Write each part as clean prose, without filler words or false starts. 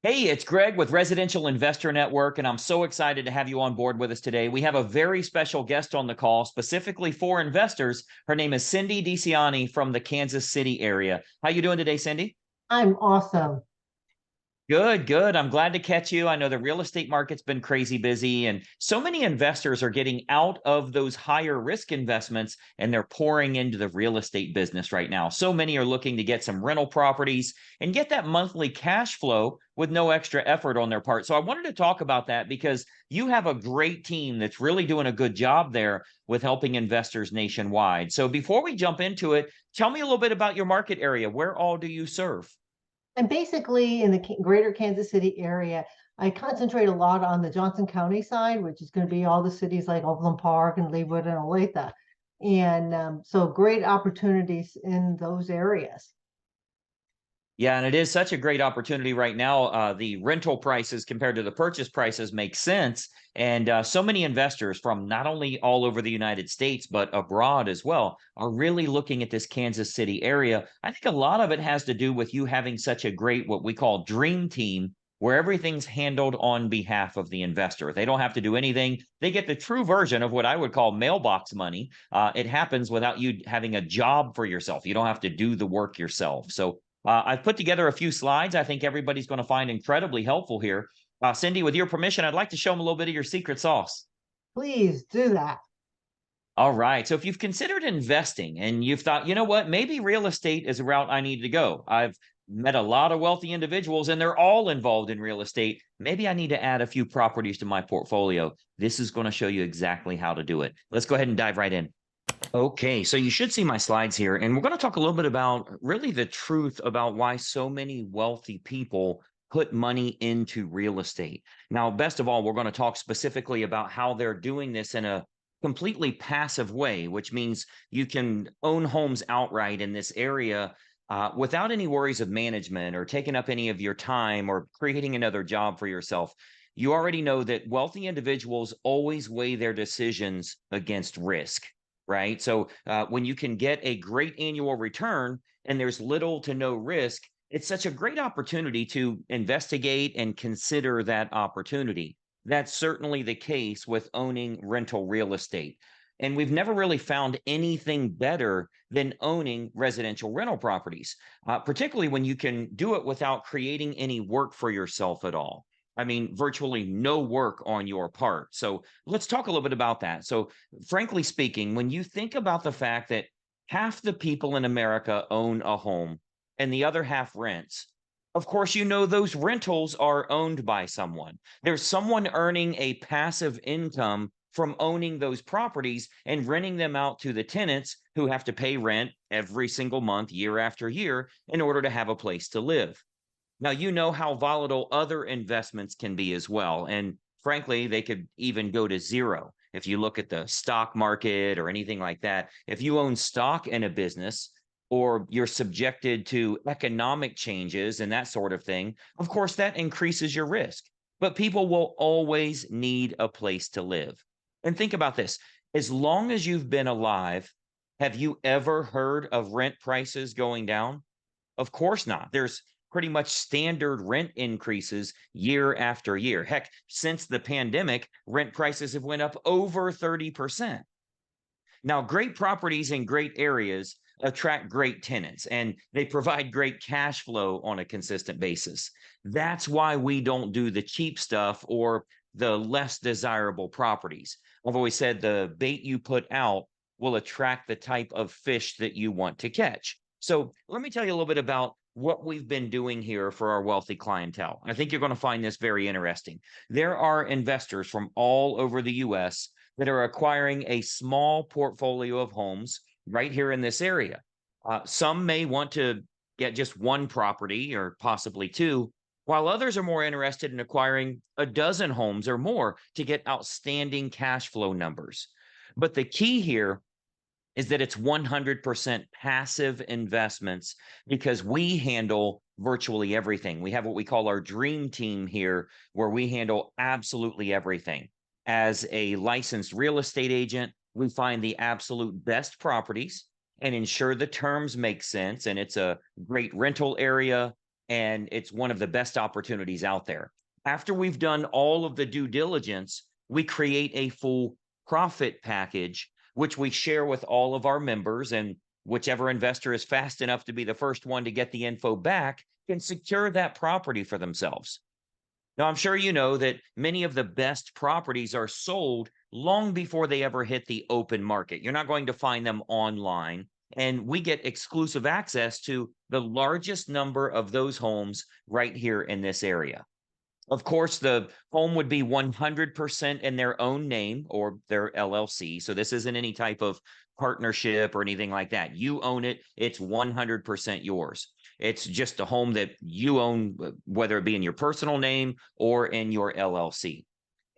Hey, it's Greg with Residential Investor Network, and I'm so excited to have you on board with us today. We have a very special guest on the call specifically for investors. Her name is Cindy DiCiani from the Kansas City area. How you doing today, Cindy? I'm awesome. Good, good. I'm glad to catch you. I know the real estate market's been crazy busy, and so many investors are getting out of those higher risk investments and they're pouring into the real estate business right now. So many are looking to get some rental properties and get that monthly cash flow with no extra effort on their part. So I wanted to talk about that because you have a great team that's really doing a good job there with helping investors nationwide. So before we jump into it, tell me a little bit about your market area. Where all do you serve? And basically, in the greater Kansas City area, I concentrate a lot on the Johnson County side, which is going to be all the cities like Overland Park and Leawood and Olathe. And so great opportunities in those areas. Yeah, and it is such a great opportunity right now. The rental prices compared to the purchase prices make sense. And so many investors from not only all over the United States, but abroad as well, are really looking at this Kansas City area. I think a lot of it has to do with you having such a great, what we call dream team, where everything's handled on behalf of the investor. They don't have to do anything. They get the true version of what I would call mailbox money. It happens without you having a job for yourself. You don't have to do the work yourself. So I've put together a few slides I think everybody's going to find incredibly helpful here. Cindy, with your permission, I'd like to show them a little bit of your secret sauce. Please do that. All right. So if you've considered investing and you've thought, you know what, maybe real estate is a route I need to go. I've met a lot of wealthy individuals and they're all involved in real estate. Maybe I need to add a few properties to my portfolio. This is going to show you exactly how to do it. Let's go ahead and dive right in. Okay, so you should see my slides here, and we're going to talk a little bit about really the truth about why so many wealthy people put money into real estate. Now, best of all, we're going to talk specifically about how they're doing this in a completely passive way, which means you can own homes outright in this area without any worries of management or taking up any of your time or creating another job for yourself. You already know that wealthy individuals always weigh their decisions against risk, right? So when you can get a great annual return and there's little to no risk, it's such a great opportunity to investigate and consider that opportunity. That's certainly the case with owning rental real estate. And we've never really found anything better than owning residential rental properties, particularly when you can do it without creating any work for yourself at all. I mean, virtually no work on your part. So let's talk a little bit about that. So, frankly speaking, when you think about the fact that half the people in America own a home and the other half rents, of course, you know those rentals are owned by someone. There's someone earning a passive income from owning those properties and renting them out to the tenants who have to pay rent every single month, year after year, in order to have a place to live. Now, you know how volatile other investments can be as well. And frankly, they could even go to zero. If you look at the stock market or anything like that, if you own stock in a business or you're subjected to economic changes and that sort of thing, of course, that increases your risk. But people will always need a place to live. And think about this, as long as you've been alive, have you ever heard of rent prices going down? Of course not. There's pretty much standard rent increases year after year. Heck, since the pandemic, rent prices have went up over 30%. Now, great properties in great areas attract great tenants and they provide great cash flow on a consistent basis. That's why we don't do the cheap stuff or the less desirable properties. I've always said the bait you put out will attract the type of fish that you want to catch. So, let me tell you a little bit about what we've been doing here for our wealthy clientele. I think you're going to find this very interesting. There are investors from all over the US that are acquiring a small portfolio of homes right here in this area. Some may want to get just one property or possibly two, while others are more interested in acquiring a dozen homes or more to get outstanding cash flow numbers. But the key here is that it's 100% passive investments because we handle virtually everything. We have what we call our dream team here, where we handle absolutely everything. As a licensed real estate agent, we find the absolute best properties and ensure the terms make sense and it's a great rental area. and it's one of the best opportunities out there. After we've done all of the due diligence, we create a full profit package, which we share with all of our members, and whichever investor is fast enough to be the first one to get the info back can secure that property for themselves. Now, I'm sure you know that many of the best properties are sold long before they ever hit the open market. You're not going to find them online. And we get exclusive access to the largest number of those homes right here in this area. Of course, the home would be 100% in their own name or their LLC. So this isn't any type of partnership or anything like that. You own it, it's 100% yours. It's just a home that you own, whether it be in your personal name or in your LLC.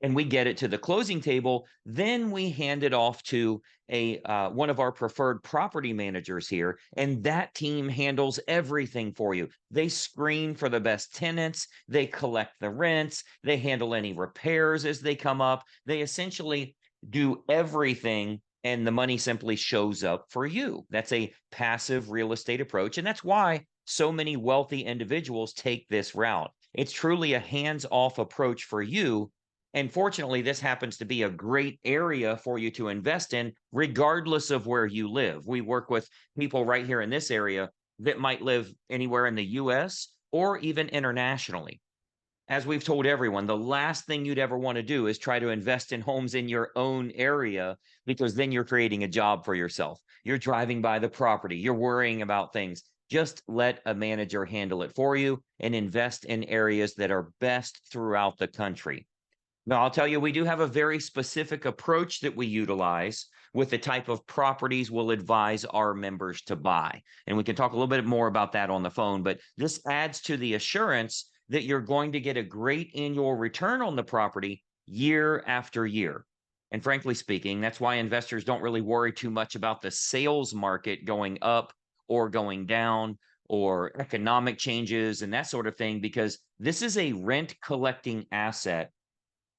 And we get it to the closing table, then we hand it off to a one of our preferred property managers here, and that team handles everything for you. They screen for the best tenants, they collect the rents, they handle any repairs as they come up. They essentially do everything, and the money simply shows up for you. That's a passive real estate approach, and that's why so many wealthy individuals take this route. It's truly a hands-off approach for you. And fortunately, this happens to be a great area for you to invest in, regardless of where you live. We work with people right here in this area that might live anywhere in the US or even internationally. As we've told everyone, the last thing you'd ever want to do is try to invest in homes in your own area, because then you're creating a job for yourself. You're driving by the property, you're worrying about things. Just let a manager handle it for you and invest in areas that are best throughout the country. Now, I'll tell you, we do have a very specific approach that we utilize with the type of properties we'll advise our members to buy. And we can talk a little bit more about that on the phone, but this adds to the assurance that you're going to get a great annual return on the property year after year. And frankly speaking, that's why investors don't really worry too much about the sales market going up or going down, or economic changes and that sort of thing, because this is a rent collecting asset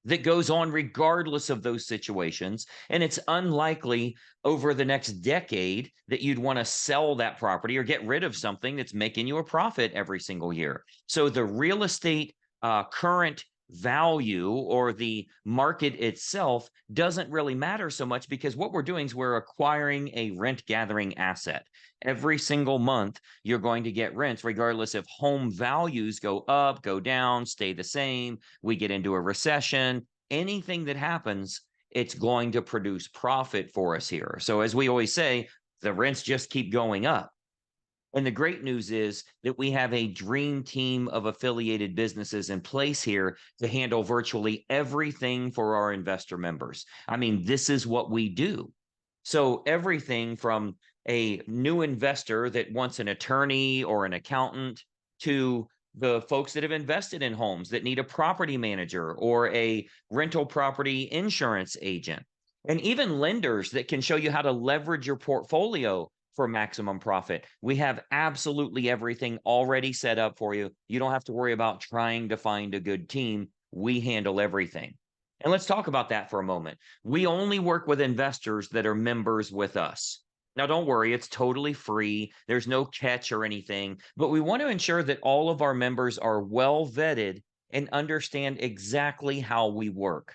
that goes on regardless of those situations. And it's unlikely over the next decade that you'd want to sell that property or get rid of something that's making you a profit every single year. So the real estate current value or the market itself doesn't really matter so much, because what we're doing is we're acquiring a rent gathering asset. Every single month, you're going to get rents regardless if home values go up, go down, stay the same, we get into a recession, anything that happens, it's going to produce profit for us here. So as we always say, the rents just keep going up. And the great news is that we have a dream team of affiliated businesses in place here to handle virtually everything for our investor members. I mean, this is what we do. So everything from a new investor that wants an attorney or an accountant, to the folks that have invested in homes that need a property manager or a rental property insurance agent, and even lenders that can show you how to leverage your portfolio for maximum profit. We have absolutely everything already set up for you. You don't have to worry about trying to find a good team. We handle everything. And let's talk about that for a moment. We only work with investors that are members with us. Now, don't worry, it's totally free. There's no catch or anything, but we want to ensure that all of our members are well vetted and understand exactly how we work,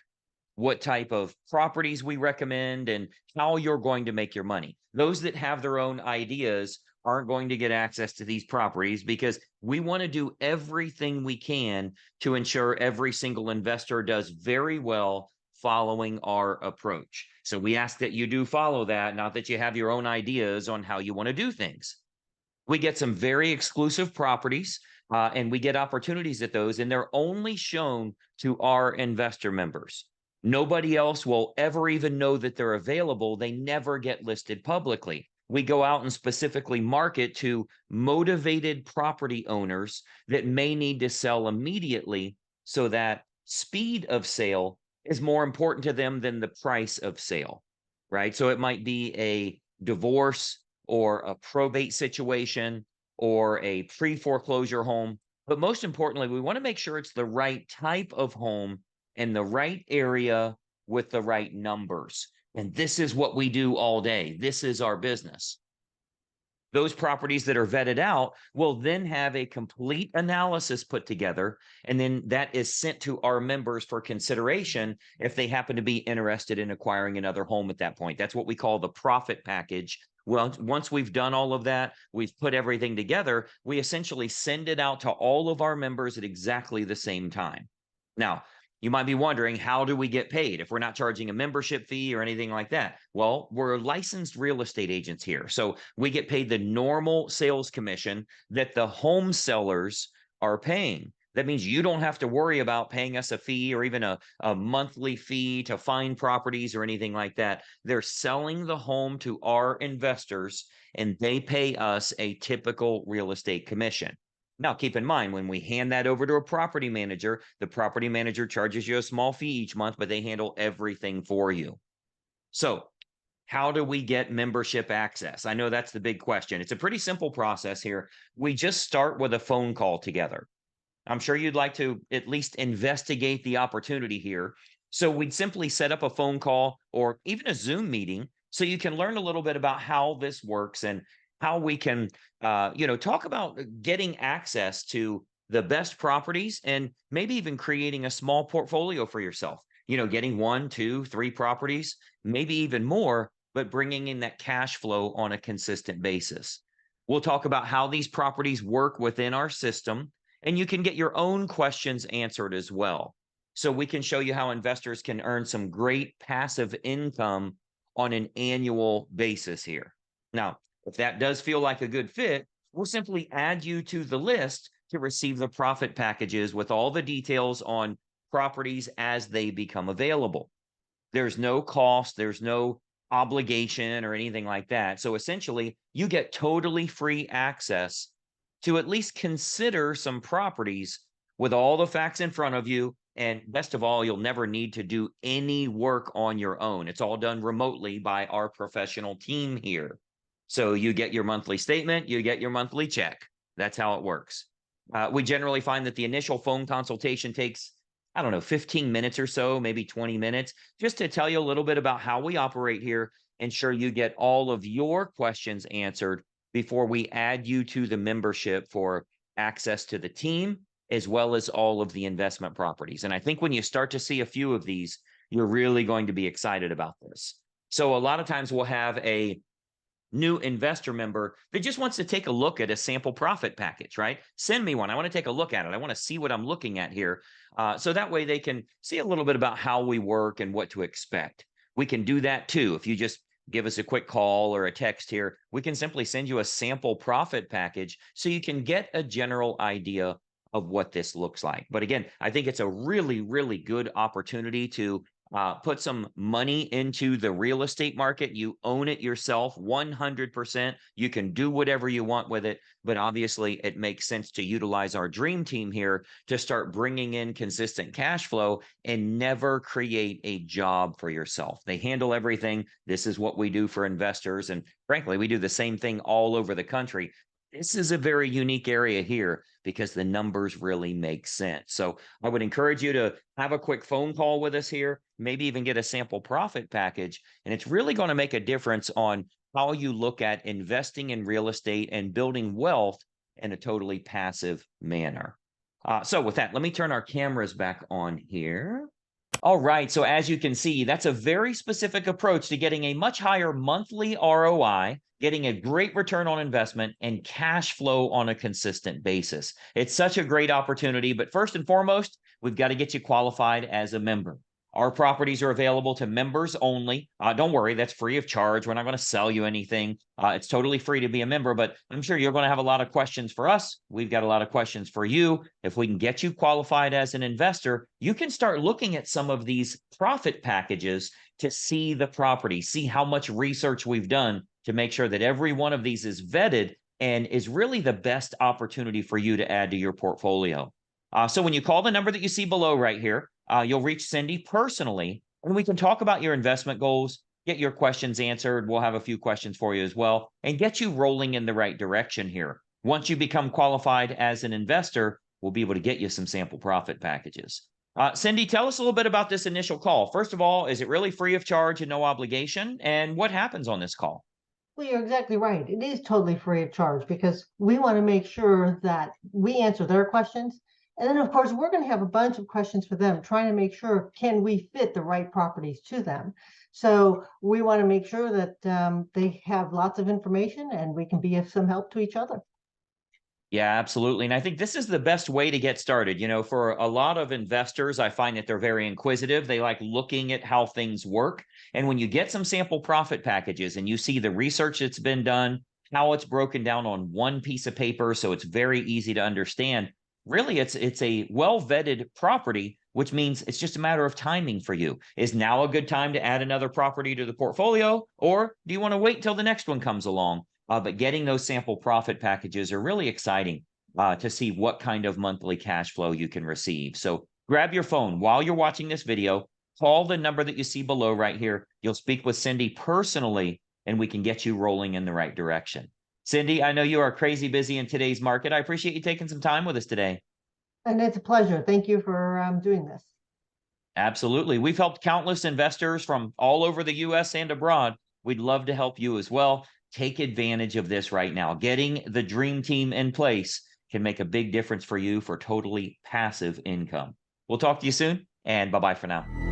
what type of properties we recommend, and how you're going to make your money. Those that have their own ideas aren't going to get access to these properties, because we want to do everything we can to ensure every single investor does very well following our approach. So we ask that you do follow that, not that you have your own ideas on how you want to do things. We get some very exclusive properties, and we get opportunities at those, and they're only shown to our investor members. Nobody else will ever even know that they're available. They never get listed publicly. We go out and specifically market to motivated property owners that may need to sell immediately, so that speed of sale is more important to them than the price of sale, right? So it might be a divorce or a probate situation or a pre-foreclosure home. But most importantly, we want to make sure it's the right type of home in the right area with the right numbers. And this is what we do all day. This is our business. Those properties that are vetted out will then have a complete analysis put together, and then that is sent to our members for consideration if they happen to be interested in acquiring another home at that point. That's what we call the profit package. Well, once we've done all of that, we've put everything together, we essentially send it out to all of our members at exactly the same time. Now, you might be wondering, how do we get paid if we're not charging a membership fee or anything like that? Well, we're licensed real estate agents here. So we get paid the normal sales commission that the home sellers are paying. That means you don't have to worry about paying us a fee or even a monthly fee to find properties or anything like that. They're selling the home to our investors and they pay us a typical real estate commission. Now, keep in mind, when we hand that over to a property manager, the property manager charges you a small fee each month, but they handle everything for you. So, how do we get membership access? I know that's the big question. It's a pretty simple process here. We just start with a phone call together. I'm sure you'd like to at least investigate the opportunity here. So, we'd simply set up a phone call or even a Zoom meeting so you can learn a little bit about how this works and how we can talk about getting access to the best properties and maybe even creating a small portfolio for yourself, getting 1, 2, 3 properties, maybe even more, but bringing in that cash flow on a consistent basis. We'll talk about how these properties work within our system, and you can get your own questions answered as well. So we can show you how investors can earn some great passive income on an annual basis here. Now, if that does feel like a good fit, we'll simply add you to the list to receive the profit packages with all the details on properties as they become available. There's no cost, there's no obligation or anything like that. So essentially, you get totally free access to at least consider some properties with all the facts in front of you. And best of all, you'll never need to do any work on your own. It's all done remotely by our professional team here. So you get your monthly statement, you get your monthly check. That's how it works. We generally find that the initial phone consultation takes, 15 minutes or so, maybe 20 minutes, just to tell you a little bit about how we operate here, ensure you get all of your questions answered before we add you to the membership for access to the team, as well as all of the investment properties. And I think when you start to see a few of these, you're really going to be excited about this. So a lot of times we'll have a new investor member that just wants to take a look at a sample profit package, right? Send me one. I want to take a look at it. I want to see what I'm looking at here. So that way they can see a little bit about how we work and what to expect. We can do that too. If you just give us a quick call or a text here, we can simply send you a sample profit package so you can get a general idea of what this looks like. But again, I think it's a really, really good opportunity to put some money into the real estate market. You own it yourself 100%. You can do whatever you want with it. But obviously, it makes sense to utilize our dream team here to start bringing in consistent cash flow and never create a job for yourself. They handle everything. This is what we do for investors. And frankly, we do the same thing all over the country. This is a very unique area here because the numbers really make sense. So I would encourage you to have a quick phone call with us here, maybe even get a sample profit package. And it's really going to make a difference on how you look at investing in real estate and building wealth in a totally passive manner. So with that, let me turn our cameras back on here. All right. So as you can see, that's a very specific approach to getting a much higher monthly ROI, getting a great return on investment, and cash flow on a consistent basis. It's such a great opportunity. But first and foremost, we've got to get you qualified as a member. Our properties are available to members only. Don't worry, that's free of charge. We're not going to sell you anything. It's totally free to be a member, but I'm sure you're going to have a lot of questions for us. We've got a lot of questions for you. If we can get you qualified as an investor, you can start looking at some of these profit packages to see the property, see how much research we've done to make sure that every one of these is vetted and is really the best opportunity for you to add to your portfolio. So when you call the number that you see below right here, you'll reach Cindy personally, and we can talk about your investment goals, get your questions answered. We'll have a few questions for you as well, and get you rolling in the right direction here. Once you become qualified as an investor, we'll be able to get you some sample profit packages. Cindy, tell us a little bit about this initial call. First of all, is it really free of charge and no obligation? And what happens on this call? Well, you're exactly right. It is totally free of charge because we want to make sure that we answer their questions. And then, of course, we're going to have a bunch of questions for them, trying to make sure, can we fit the right properties to them? So we want to make sure that they have lots of information and we can be of some help to each other. Yeah, absolutely. And I think this is the best way to get started. For a lot of investors, I find that they're very inquisitive. They like looking at how things work. And when you get some sample profit packages and you see the research that's been done, how it's broken down on one piece of paper, so it's very easy to understand. Really, it's a well-vetted property, which means it's just a matter of timing for you. Is now a good time to add another property to the portfolio, or do you want to wait until the next one comes along? But getting those sample profit packages are really exciting to see what kind of monthly cash flow you can receive. So grab your phone while you're watching this video, call the number that you see below right here. You'll speak with Cindy personally, and we can get you rolling in the right direction. Cindy, I know you are crazy busy in today's market. I appreciate you taking some time with us today. And it's a pleasure. Thank you for doing this. Absolutely. We've helped countless investors from all over the US and abroad. We'd love to help you as well. Take advantage of this right now. Getting the dream team in place can make a big difference for you for totally passive income. We'll talk to you soon, and bye-bye for now.